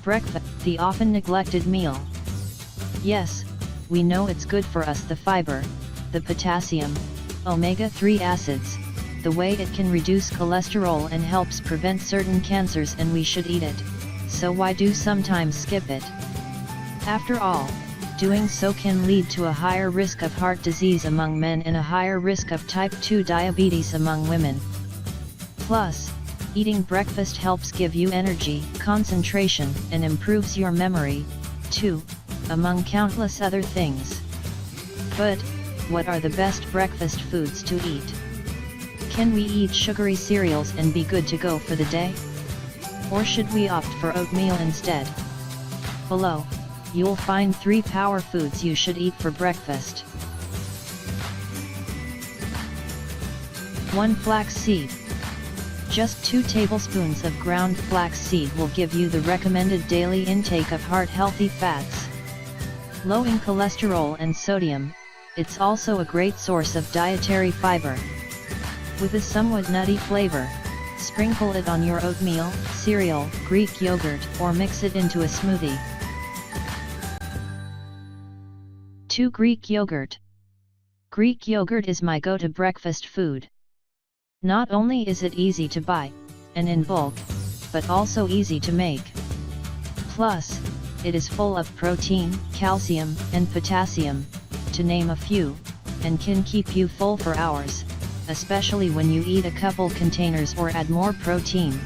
Breakfast, the often neglected meal. Yes, we know it's good for us, the fiber, the potassium, omega-3 acids, the way it can reduce cholesterol and helps prevent certain cancers, and we should eat it, so why do sometimes skip it? After all, doing so can lead to a higher risk of heart disease among men and a higher risk of type 2 diabetes among women. Plus, eating breakfast helps give you energy, concentration, and improves your memory, too, among countless other things. But, what are the best breakfast foods to eat? Can we eat sugary cereals and be good to go for the day? Or should we opt for oatmeal instead? Below, you'll find 3 power foods you should eat for breakfast. 1. Flaxseed. Just 2 tablespoons of ground flaxseed will give you the recommended daily intake of heart-healthy fats. Low in cholesterol and sodium, it's also a great source of dietary fiber. With a somewhat nutty flavor, sprinkle it on your oatmeal, cereal, Greek yogurt, or mix it into a smoothie. 2. Greek yogurt. Greek yogurt is my go-to breakfast food. Not only is it easy to buy, and in bulk, but also easy to make. Plus, it is full of protein, calcium, and potassium, to name a few, and can keep you full for hours, especially when you eat a couple containers or add more protein,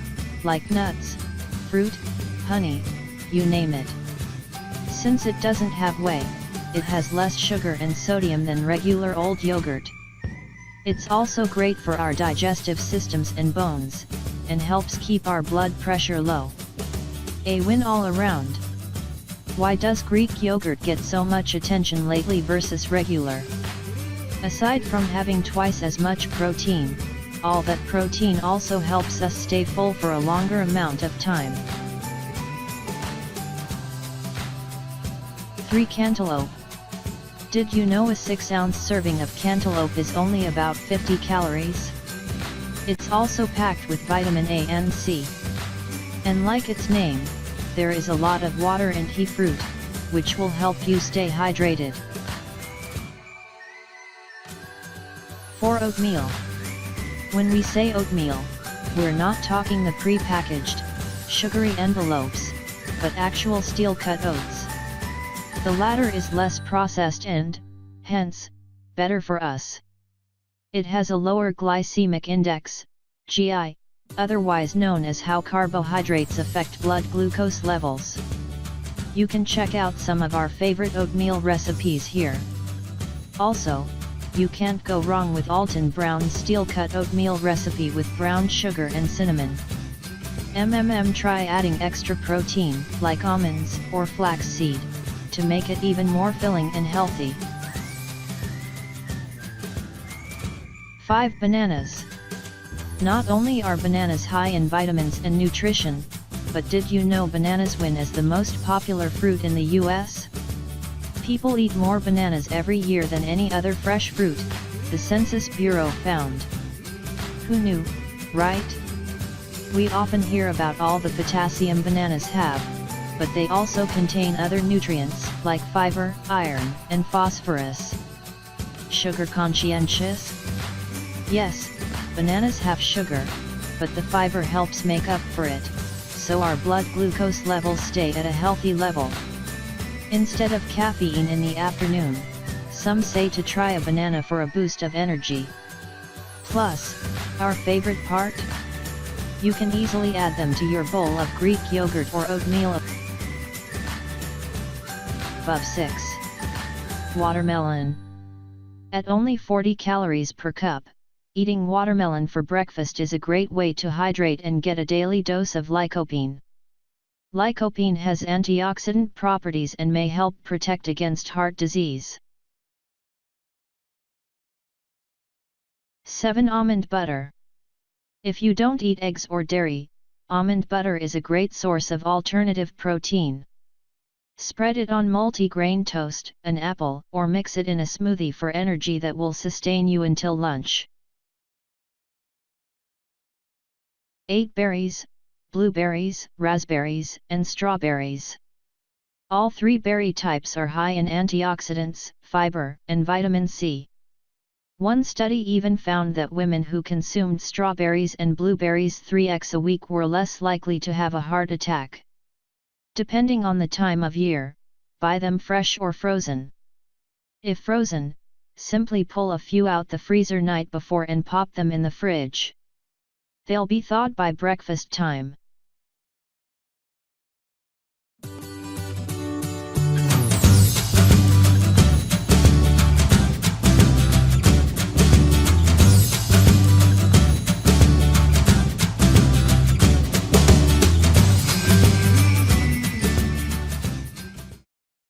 like nuts, fruit, honey, you name it. Since it doesn't have whey, it has less sugar and sodium than regular old yogurt. It's also great for our digestive systems and bones, and helps keep our blood pressure low. A win all around. Why does Greek yogurt get so much attention lately versus regular? Aside from having twice as much protein, all that protein also helps us stay full for a longer amount of time. 3. Cantaloupe. Did you know a 6-ounce serving of cantaloupe is only about 50 calories? It's also packed with vitamin A and C. And like its name, there is a lot of water in the fruit, which will help you stay hydrated. 4. Oatmeal. When we say oatmeal, we're not talking the pre-packaged, sugary envelopes, but actual steel-cut oats. The latter is less processed and, hence, better for us. It has a lower glycemic index, GI, otherwise known as how carbohydrates affect blood glucose levels. You can check out some of our favorite oatmeal recipes here. Also, you can't go wrong with Alton Brown's steel-cut oatmeal recipe with brown sugar and cinnamon. Try adding extra protein, like almonds or flaxseed, to make it even more filling and healthy. 5. Bananas. Not only are bananas high in vitamins and nutrition, but did you know bananas win as the most popular fruit in the US? People eat more bananas every year than any other fresh fruit, the Census Bureau found. Who knew, right? We often hear about all the potassium bananas have, but they also contain other nutrients, like fiber, iron, and phosphorus. Sugar conscientious? Yes, bananas have sugar, but the fiber helps make up for it, so our blood glucose levels stay at a healthy level. Instead of caffeine in the afternoon, some say to try a banana for a boost of energy. Plus, our favorite part? You can easily add them to your bowl of Greek yogurt or oatmeal. Above 6. Watermelon. At only 40 calories per cup, eating watermelon for breakfast is a great way to hydrate and get a daily dose of lycopene. Lycopene has antioxidant properties and may help protect against heart disease. 7. Almond butter. If you don't eat eggs or dairy, almond butter is a great source of alternative protein. Spread it on multi-grain toast, an apple, or mix it in a smoothie for energy that will sustain you until lunch. 8. Berries. blueberries, raspberries, and strawberries. All three berry types are high in antioxidants, fiber, and vitamin C. One study even found that women who consumed strawberries and blueberries 3x a week were less likely to have a heart attack. Depending on the time of year, buy them fresh or frozen. If frozen, simply pull a few out the freezer night before and pop them in the fridge. They'll be thawed by breakfast time.